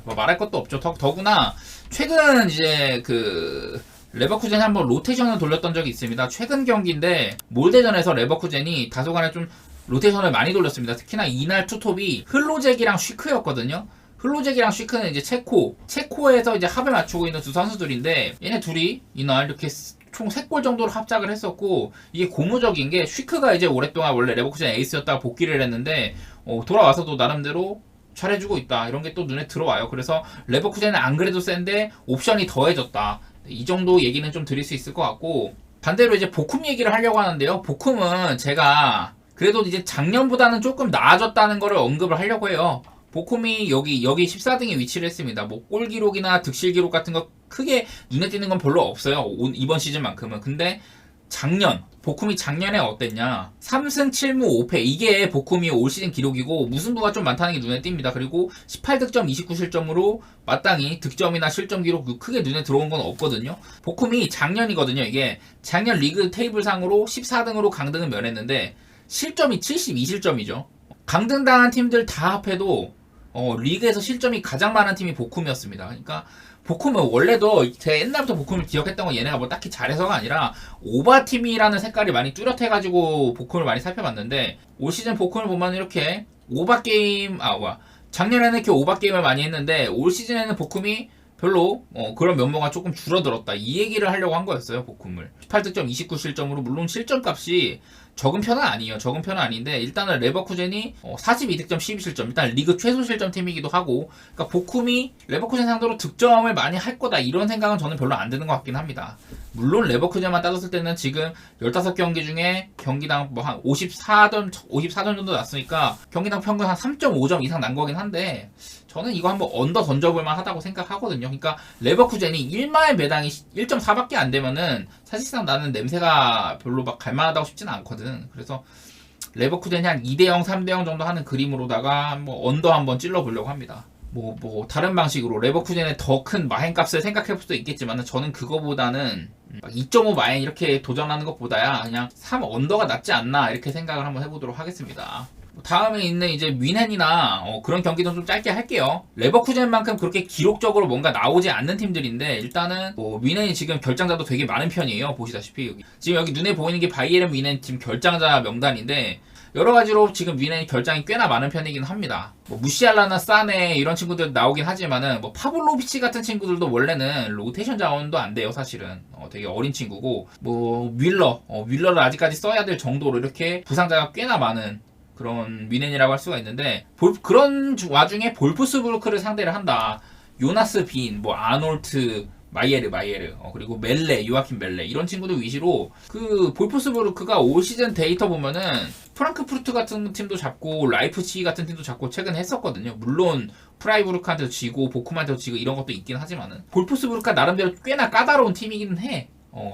A: 뭐 말할 것도 없죠. 더구나 최근 이제 그 레버쿠젠이 한번 로테이션을 돌렸던 적이 있습니다. 최근 경기인데 몰대전에서 레버쿠젠이 다소간에 좀 로테이션을 많이 돌렸습니다. 특히나 이날 투톱이 흘로잭이랑 쉬크였거든요. 흘로잭이랑 쉬크는 이제 체코에서 이제 합을 맞추고 있는 두 선수들인데 얘네 둘이 이날 이렇게 총 3골 정도로 합작을 했었고 이게 고무적인 게 쉬크가 이제 오랫동안 원래 레버쿠젠 에이스였다가 복귀를 했는데 돌아와서도 나름대로 잘해주고 있다 이런 게 또 눈에 들어와요. 그래서 레버쿠젠은 안 그래도 센데 옵션이 더해졌다 이 정도 얘기는 좀 드릴 수 있을 것 같고 반대로 이제 보쿰 얘기를 하려고 하는데요. 보쿰은 제가 그래도 이제 작년보다는 조금 나아졌다는 거를 언급을 하려고 해요. 보쿰이 여기 14등에 위치를 했습니다. 뭐 골 기록이나 득실 기록 같은 거 크게 눈에 띄는 건 별로 없어요. 이번 시즌만큼은. 근데 보쿰이 작년에 어땠냐? 3승 7무 5패. 이게 보쿰이 올 시즌 기록이고 무승부가 좀 많다는 게 눈에 띕니다. 그리고 18득점 29실점으로 마땅히 득점이나 실점 기록 크게 눈에 들어온 건 없거든요. 보쿰이 작년이거든요. 이게 작년 리그 테이블상으로 14등으로 강등을 면했는데 실점이 72실점이죠. 강등당한 팀들 다 합해도 리그에서 실점이 가장 많은 팀이 보쿰이었습니다. 그러니까 보쿰은 원래도 제가 옛날부터 보쿰을 기억했던 건 얘네가 뭐 딱히 잘해서가 아니라 오바팀이라는 색깔이 많이 뚜렷해가지고 보쿰을 많이 살펴봤는데 올 시즌 보쿰을 보면 이렇게 오바게임 작년에는 이렇게 오바게임을 많이 했는데 올 시즌에는 보쿰이 별로 그런 면모가 조금 줄어들었다 이 얘기를 하려고 한 거였어요. 보쿰을 18득점 29실점으로 물론 실점값이 적은 편은 아니에요. 적은 편은 아닌데 일단은 레버쿠젠이 42득점 12실점 일단 리그 최소 실점 팀이기도 하고 그러니까 보쿰이 레버쿠젠 상대로 득점을 많이 할 거다 이런 생각은 저는 별로 안 드는 것 같긴 합니다. 물론 레버쿠젠만 따졌을 때는 지금 15경기 중에 경기당 뭐 한 54점 정도 났으니까 경기당 평균 한 3.5점 이상 난 거긴 한데 저는 이거 한번 언더 던져볼만 하다고 생각하거든요. 그러니까 레버쿠젠이 1마의 매당이 1.4밖에 안 되면은 사실상 나는 냄새가 별로 막 갈만하다고 싶지는 않거든. 그래서 레버쿠젠이 한 2대0, 3대0 정도 하는 그림으로다가 뭐 언더 한번 찔러보려고 합니다. 뭐 다른 방식으로 레버쿠젠의 더 큰 마행값을 생각해볼 수도 있겠지만 저는 그거보다는 2.5 마행 이렇게 도전하는 것보다야 그냥 3 언더가 낫지 않나 이렇게 생각을 한번 해보도록 하겠습니다. 다음에 있는 이제 뮌헨이나 그런 경기도 좀 짧게 할게요. 레버쿠젠만큼 그렇게 기록적으로 뭔가 나오지 않는 팀들인데 일단은 뮌헨이 지금 결장자도 되게 많은 편이에요. 보시다시피 지금 여기 눈에 보이는 게 바이에른 뮌헨 지금 결장자 명단인데 여러 가지로 지금 뮌헨이 결장이 꽤나 많은 편이긴 합니다. 무시알라나 사네 이런 친구들 나오긴 하지만은 파블로비치 같은 친구들도 원래는 로테이션 자원도 안 돼요. 사실은 되게 어린 친구고 윌러를 아직까지 써야 될 정도로 이렇게 부상자가 꽤나 많은 그런 뮌헨이라고 할 수가 있는데 그런 와중에 볼프스부르크를 상대를 한다. 요나스 빈, 아놀트, 마이에르 그리고 요아킴 멜레 이런 친구들 위시로 그 볼프스부르크가 올 시즌 데이터 보면은 프랑크푸르트 같은 팀도 잡고 라이프치히 같은 팀도 잡고 최근에 했었거든요. 물론 프라이부르크한테도 지고 보쿰한테도 지고 이런 것도 있긴 하지만은 볼프스부르크가 나름대로 꽤나 까다로운 팀이기는 해.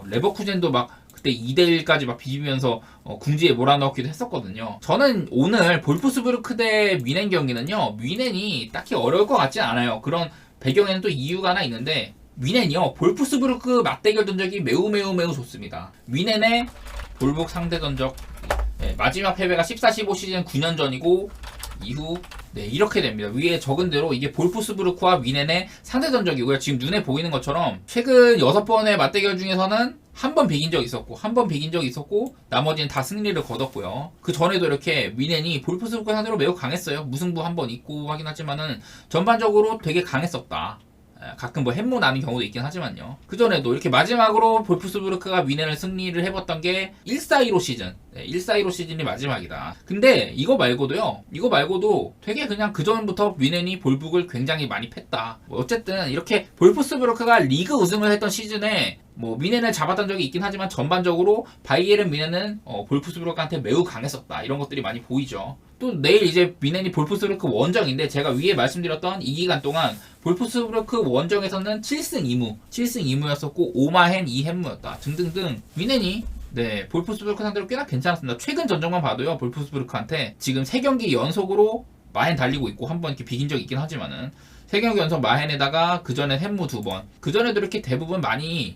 A: 레버쿠젠도 그때 2대1까지 비비면서 궁지에 몰아넣기도 했었거든요. 저는 오늘 볼프스부르크 대 뮌헨 경기는요. 뮌헨이 딱히 어려울 것 같진 않아요. 그런 배경에는 또 이유가 하나 있는데 뮌헨이요. 볼프스부르크 맞대결 전적이 매우 좋습니다. 뮌헨의 볼북 상대 전적 마지막 패배가 14-15 시즌 9년 전이고 이후 이렇게 됩니다. 위에 적은 대로 이게 볼프스부르크와 뮌헨의 상대 전적이고요. 지금 눈에 보이는 것처럼 최근 6번의 맞대결 중에서는 한 번 비긴 적이 있었고 나머지는 다 승리를 거뒀고요. 그 전에도 이렇게 뮌헨이 볼프스부르크 상대로 매우 강했어요. 무승부 한 번 있고 하긴 하지만은 전반적으로 되게 강했었다. 가끔 뭐 햄무 나는 경우도 있긴 하지만요. 그전에도 이렇게 마지막으로 볼프스부르크가 미넨을 승리를 해봤던 게 1-4-2로 시즌. 1-4-2로 시즌이 마지막이다. 근데 이거 말고도 되게 그냥 그전부터 미넨이 볼북을 굉장히 많이 팼다. 뭐 어쨌든 이렇게 볼프스부르크가 리그 우승을 했던 시즌에 뭐 미넨을 잡았던 적이 있긴 하지만 전반적으로 바이에른 미넨은 볼프스부르크한테 매우 강했었다. 이런 것들이 많이 보이죠. 또 내일 이제 미넨이 볼프스부르크 원정인데 제가 위에 말씀드렸던 이 기간 동안 볼프스부르크 원정에서는 7승 2무였었고 5마헨 2햄무였다. 등등등 미넨이 볼프스부르크 상대로 꽤나 괜찮았습니다. 최근 전적만 봐도요. 볼프스부르크한테 지금 3경기 연속으로 마헨 달리고 있고 한 번 이렇게 비긴 적이 있긴 하지만은 3경기 연속 마헨에다가 그전에 햄무 2번. 그전에도 이렇게 대부분 마헨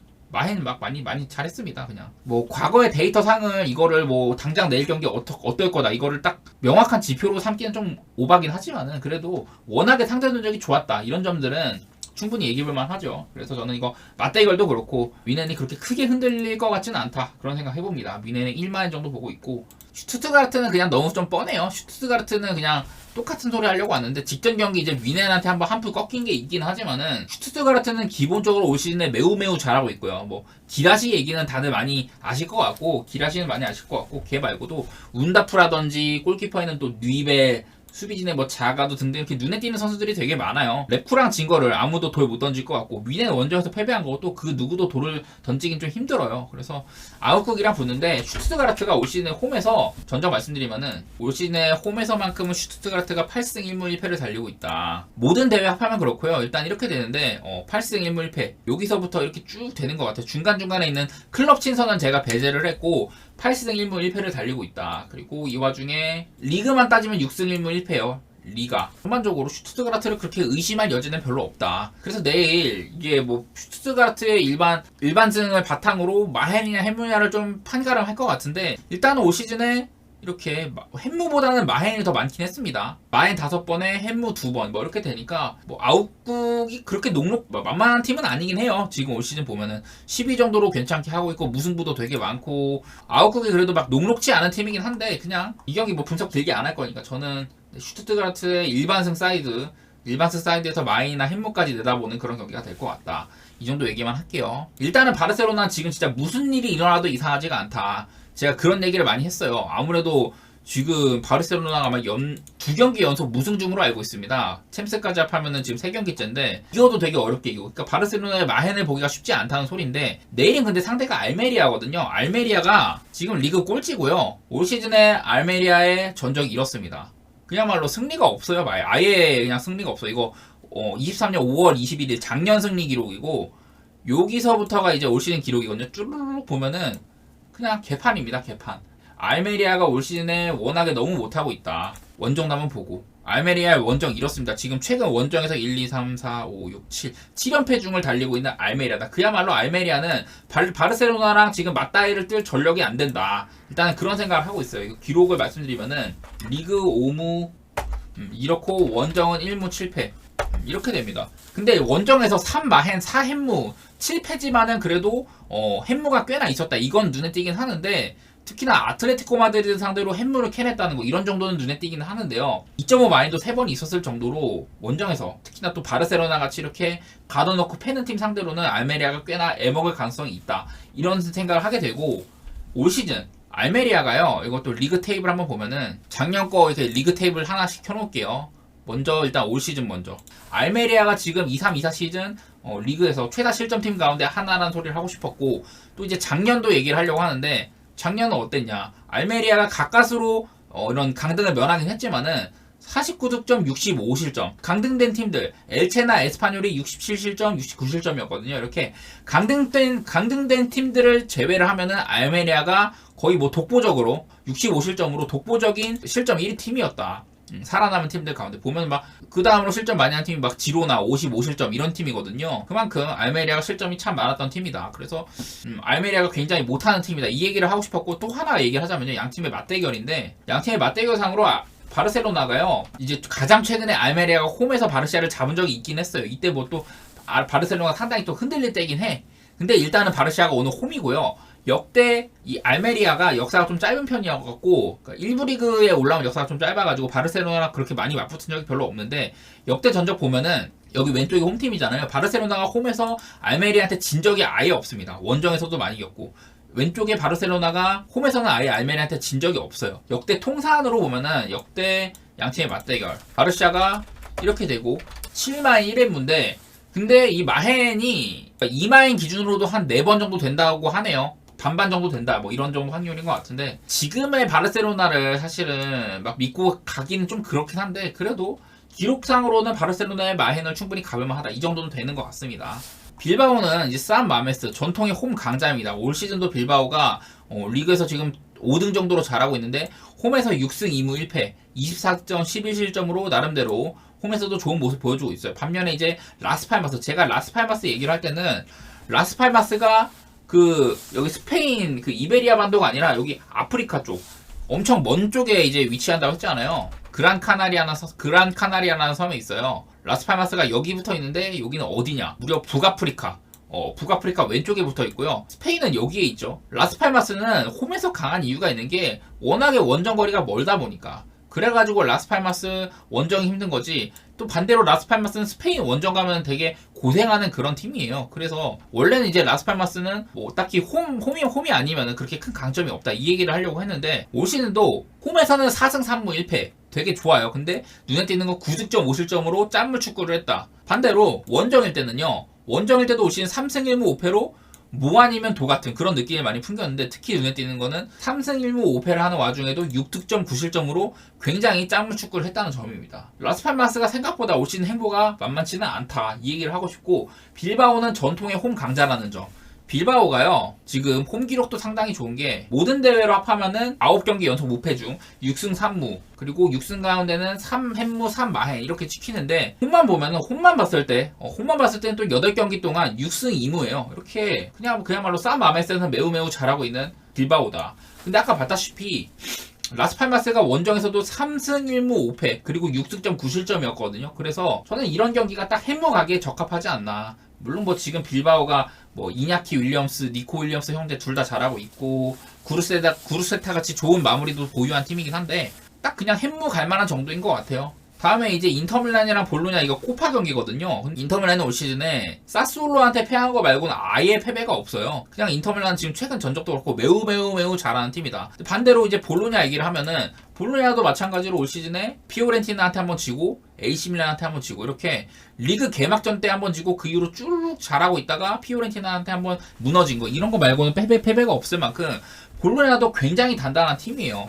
A: 많이 잘했습니다. 그냥 뭐 과거의 데이터 상을 이거를 뭐 당장 내일 경기 어떨 거다 이거를 딱 명확한 지표로 삼기는 좀 오바긴 하지만은 그래도 워낙에 상대 전적이 좋았다 이런 점들은 충분히 얘기해볼만 하죠. 그래서 저는 이거 맞대결도 그렇고 미넨이 그렇게 크게 흔들릴 것 같지는 않다 그런 생각 해봅니다. 미넨은 1마헨 정도 보고 있고 슈투트가르트는 그냥 너무 좀 뻔해요. 슈투트가르트는 그냥 똑같은 소리 하려고 왔는데 직전 경기 이제 미넨한테 한푼 꺾인 게 있긴 하지만은 슈투트가르트는 기본적으로 올 시즌에 매우 잘하고 있고요. 뭐 기라시 얘기는 다들 많이 아실 것 같고 기라시는 많이 아실 것 같고 걔 말고도 운다프라든지 골키퍼에는 또 뉴이베 수비진에 뭐 자가도 등등 이렇게 눈에 띄는 선수들이 되게 많아요. 랩쿠랑 진 거를 아무도 돌 못 던질 것 같고 미넨 원정에서 패배한 것도 그 누구도 돌을 던지긴 좀 힘들어요. 그래서 아웃국이랑 붙는데 슈투트가르트가 올 시즌에 홈에서 전적 말씀드리면은 올 시즌에 홈에서만큼은 슈투트가르트가 8승 1무 1패를 달리고 있다. 모든 대회 합하면 그렇고요. 일단 이렇게 되는데 8승 1무 1패 여기서부터 이렇게 쭉 되는 것 같아요. 중간중간에 있는 클럽 친선은 제가 배제를 했고 8승 1무 1패를 달리고 있다. 그리고 이 와중에 리그만 따지면 6승 1무 1패요. 리가. 전반적으로 슈투트가르트를 그렇게 의심할 여지는 별로 없다. 그래서 내일 이게 뭐 슈투트가르트의 일반승을 바탕으로 마헨이나 햄무냐를 좀 판가름할 것 같은데 일단은 올 시즌에 이렇게 햄무보다는 마헨이 더 많긴 했습니다. 마헨 5번에 햄무 2번 뭐 이렇게 되니까 뭐 아웃국이 그렇게 만만한 팀은 아니긴 해요. 지금 올 시즌 보면은 10위 정도로 괜찮게 하고 있고 무승부도 되게 많고 아웃국이 그래도 막 녹록지 않은 팀이긴 한데 그냥 이 경기 뭐 분석 길게 안 할 거니까 저는 슈투트가르트의 일반승 사이드에서 마헨이나 햄무까지 내다보는 그런 경기가 될 것 같다. 이 정도 얘기만 할게요. 일단은 바르셀로나 지금 진짜 무슨 일이 일어나도 이상하지가 않다. 제가 그런 얘기를 많이 했어요. 아무래도 지금 바르셀로나가 막 2경기 연속 무승 중으로 알고 있습니다. 챔스까지 합하면은 지금 3경기째인데 이것도 되게 어렵게 이기고 그러니까 바르셀로나의 마헨을 보기가 쉽지 않다는 소리인데 내일은 근데 상대가 알메리아거든요. 알메리아가 지금 리그 꼴찌고요. 올 시즌에 알메리아의 전적이 이렇습니다. 그야말로 승리가 없어요. 아예 그냥 승리가 없어요. 이거 23년 5월 21일 작년 승리 기록이고 여기서부터가 이제 올 시즌 기록이거든요. 쭈르륵 보면은 그냥 개판입니다. 개판. 알메리아가 올 시즌에 워낙에 너무 못하고 있다. 원정남은 보고. 알메리아의 원정 이렇습니다. 지금 최근 원정에서 1, 2, 3, 4, 5, 6, 7연패 중을 달리고 있는 알메리아다. 그야말로 알메리아는 바르셀로나랑 지금 맞다이를 뜰 전력이 안 된다. 일단은 그런 생각을 하고 있어요. 이거 기록을 말씀드리면은 리그 5무 이렇고 원정은 1무 7패 이렇게 됩니다. 근데 원정에서 3마헨 4햄무 7패지만은 그래도 햄무가 꽤나 있었다. 이건 눈에 띄긴 하는데 특히나 아틀레티코 마드리드 상대로 햄무를 캐냈다는 거 이런 정도는 눈에 띄긴 하는데요. 2.5 마인도 3번 있었을 정도로 원정에서 특히나 또 바르셀로나 같이 이렇게 가둬놓고 패는 팀 상대로는 알메리아가 꽤나 애먹을 가능성이 있다. 이런 생각을 하게 되고 올 시즌 알메리아가요. 이것도 리그 테이블 한번 보면은 작년 거 이렇게 리그 테이블 하나씩 켜놓을게요. 먼저 일단 올 시즌 먼저 알메리아가 지금 23-24 시즌 리그에서 최다 실점팀 가운데 하나라는 소리를 하고 싶었고 또 이제 작년도 얘기를 하려고 하는데 작년은 어땠냐 알메리아가 가까스로 이런 강등을 면하긴 했지만은 49득점 65실점 강등된 팀들 엘체나 에스파뇰이 67실점 69실점이었거든요. 이렇게 강등된 팀들을 제외를 하면은 알메리아가 거의 뭐 독보적으로 65실점으로 독보적인 실점 1위 팀이었다. 살아남은 팀들 가운데 보면 막 그 다음으로 실점 많이 한 팀이 막 지로나 55실점 이런 팀이거든요. 그만큼 알메리아가 실점이 참 많았던 팀이다. 그래서 알메리아가 굉장히 못하는 팀이다. 이 얘기를 하고 싶었고 또 하나 얘기를 하자면요. 양팀의 맞대결인데 양팀의 맞대결상으로 바르셀로나가요. 이제 가장 최근에 알메리아가 홈에서 바르시아를 잡은 적이 있긴 했어요. 이때 뭐 또 바르셀로나가 상당히 또 흔들릴 때긴 해. 근데 일단은 바르시아가 오늘 홈이고요. 역대 이 알메리아가 역사가 좀 짧은 편이어갖고 그러니까 1부 리그에 올라온 역사가 좀 짧아가지고 바르셀로나랑 그렇게 많이 맞붙은 적이 별로 없는데 역대 전적 보면은 여기 왼쪽이 홈팀이잖아요. 바르셀로나가 홈에서 알메리한테 진 적이 아예 없습니다. 원정에서도 많이 이겼고 왼쪽에 바르셀로나가 홈에서는 아예 알메리한테 진 적이 없어요. 역대 통산으로 보면은 역대 양팀의 맞대결 바르샤가 이렇게 되고 7마인 1앤무인데 근데 이 마헨이 2마인 기준으로도 한 4번 정도 된다고 하네요. 반반 정도 된다 뭐 이런 정도 확률인 것 같은데 지금의 바르셀로나를 사실은 막 믿고 가기는 좀 그렇긴 한데 그래도 기록상으로는 바르셀로나의 마헨을 충분히 가볼만하다 이 정도는 되는 것 같습니다. 빌바오는 이제 산 마메스 전통의 홈 강자입니다. 올 시즌도 빌바오가 리그에서 지금 5등 정도로 잘하고 있는데 홈에서 6승 2무 1패 24점 11실점으로 나름대로 홈에서도 좋은 모습 보여주고 있어요. 반면에 이제 라스팔마스 제가 라스팔마스 얘기를 할 때는 라스팔마스가 여기 스페인 이베리아 반도가 아니라 여기 아프리카 쪽 엄청 먼 쪽에 이제 위치한다고 했잖아요. 그란 카나리아라는 섬에 있어요. 라스팔마스가 여기 붙어 있는데 여기는 어디냐? 무려 북아프리카. 북아프리카 왼쪽에 붙어 있고요. 스페인은 여기에 있죠. 라스팔마스는 홈에서 강한 이유가 있는 게 워낙에 원정 거리가 멀다 보니까. 그래가지고 라스팔마스 원정이 힘든 거지. 또 반대로 라스팔마스는 스페인 원정 가면 되게 고생하는 그런 팀이에요. 그래서 원래는 이제 라스팔마스는 뭐 딱히 홈이 아니면 그렇게 큰 강점이 없다 이 얘기를 하려고 했는데 올 시즌도 홈에서는 4승 3무 1패 되게 좋아요. 근데 눈에 띄는 거 9득점 5실점으로 짠물 축구를 했다. 반대로 원정일 때는요. 원정일 때도 올 시즌 3승 1무 5패로 뭐 아니면 도 같은 그런 느낌을 많이 풍겼는데 특히 눈에 띄는 거는 3승 1무 5패를 하는 와중에도 6득점 9실점으로 굉장히 짱물 축구를 했다는 점입니다. 라스팔마스가 생각보다 올 시즌 행보가 만만치는 않다 이 얘기를 하고 싶고 빌바오는 전통의 홈 강자라는 점. 빌바오가요 지금 홈 기록도 상당히 좋은 게 모든 대회로 합하면은 9경기 연속 무패 중 6승 3무 그리고 6승 가운데는 3햄무 3마해 이렇게 지키는데 홈만 보면은 홈만 봤을 때는 또 8경기 동안 6승 2무예요. 이렇게 그야말로 쌈마메스에서 매우 잘하고 있는 빌바오다. 근데 아까 봤다시피 라스팔마스가 원정에서도 3승 1무 5패 그리고 6득점 9실점이었거든요. 그래서 저는 이런 경기가 딱 햄무 가기에 적합하지 않나. 물론 뭐 지금 빌바오가 뭐 이냐키 윌리엄스, 니코 윌리엄스 형제 둘 다 잘하고 있고 구르세타 같이 좋은 마무리도 보유한 팀이긴 한데 딱 그냥 햄무 갈만한 정도인 것 같아요. 다음에 이제 인터밀란이랑 볼로냐 이거 코파 경기거든요. 인터밀란은 올 시즌에 사스올로한테 패한 거 말고는 아예 패배가 없어요. 그냥 인터밀란은 지금 최근 전적도 그렇고 매우 잘하는 팀이다. 반대로 이제 볼로냐 얘기를 하면은 볼로냐도 마찬가지로 올 시즌에 피오렌티나한테 한번 지고 AC밀란한테 한번 지고 이렇게 리그 개막전 때 한번 지고 그 이후로 쭉 잘하고 있다가 피오렌티나한테 한번 무너진 거 이런 거 말고는 패배가 없을 만큼 볼로냐도 굉장히 단단한 팀이에요.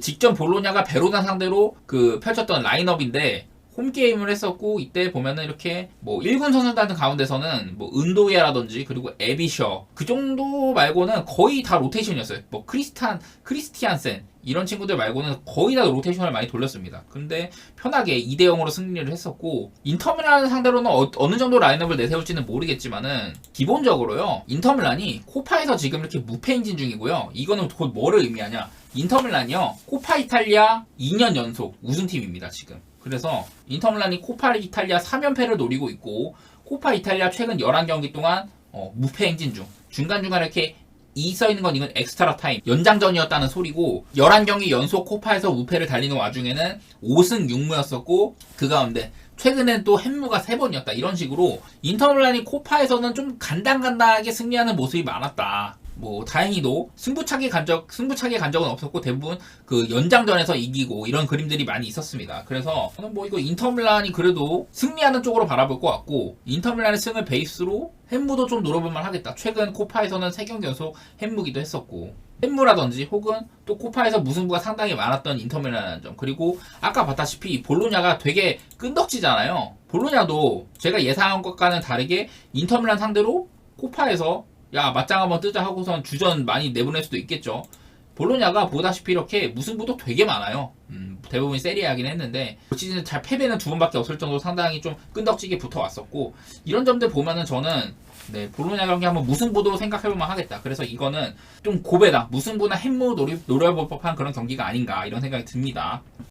A: 직전 볼로냐가 베로나 상대로 펼쳤던 라인업인데 홈게임을 했었고 이때 보면은 이렇게 뭐 1군 선수단 가운데서는 뭐 은도야라든지 그리고 에비셔 그 정도 말고는 거의 다 로테이션이었어요. 뭐 크리스티안센 이런 친구들 말고는 거의 다 로테이션을 많이 돌렸습니다. 근데 편하게 2대0으로 승리를 했었고 인터밀란 상대로는 어느 정도 라인업을 내세울지는 모르겠지만은 기본적으로요. 인터밀란이 코파에서 지금 이렇게 무패 행진 중이고요. 이거는 곧 뭐를 의미하냐? 인터밀란이요. 코파 이탈리아 2년 연속 우승팀입니다. 지금. 그래서 인터밀란이 코파 이탈리아 3연패를 노리고 있고 코파 이탈리아 최근 11경기 동안 무패 행진 중. 중간중간에 이렇게 써있는 건 이건 엑스트라 타임 연장전이었다는 소리고 11경기 연속 코파에서 무패를 달리는 와중에는 5승 6무였었고 그 가운데 최근엔 또 햄무가 3번이었다. 이런 식으로 인터밀란이 코파에서는 좀 간당간당하게 승리하는 모습이 많았다. 뭐 다행히도 승부차기 간 적은 없었고 대부분 연장전에서 이기고 이런 그림들이 많이 있었습니다. 그래서 저는 뭐 이거 인터밀란이 그래도 승리하는 쪽으로 바라볼 것 같고 인터밀란의 승을 베이스로 햄무도 좀 노려볼만 하겠다. 최근 코파에서는 3경기 연속 햄무기도 했었고 햄무라든지 혹은 또 코파에서 무승부가 상당히 많았던 인터밀란이라는 점 그리고 아까 봤다시피 볼로냐가 되게 끈덕지잖아요. 볼로냐도 제가 예상한 것과는 다르게 인터밀란 상대로 코파에서 야 맞짱 한번 뜨자 하고선 주전 많이 내보낼 수도 있겠죠. 볼로냐가 보다시피 이렇게 무승부도 되게 많아요. 대부분 세리아긴 했는데 올 시즌 잘 패배는 2번밖에 없을 정도로 상당히 좀 끈덕지게 붙어왔었고 이런 점들 보면은 저는 볼로냐 경기 한번 무승부도 생각해볼만 하겠다. 그래서 이거는 좀 고배다. 무승부나 햄무 노려볼 법한 그런 경기가 아닌가 이런 생각이 듭니다.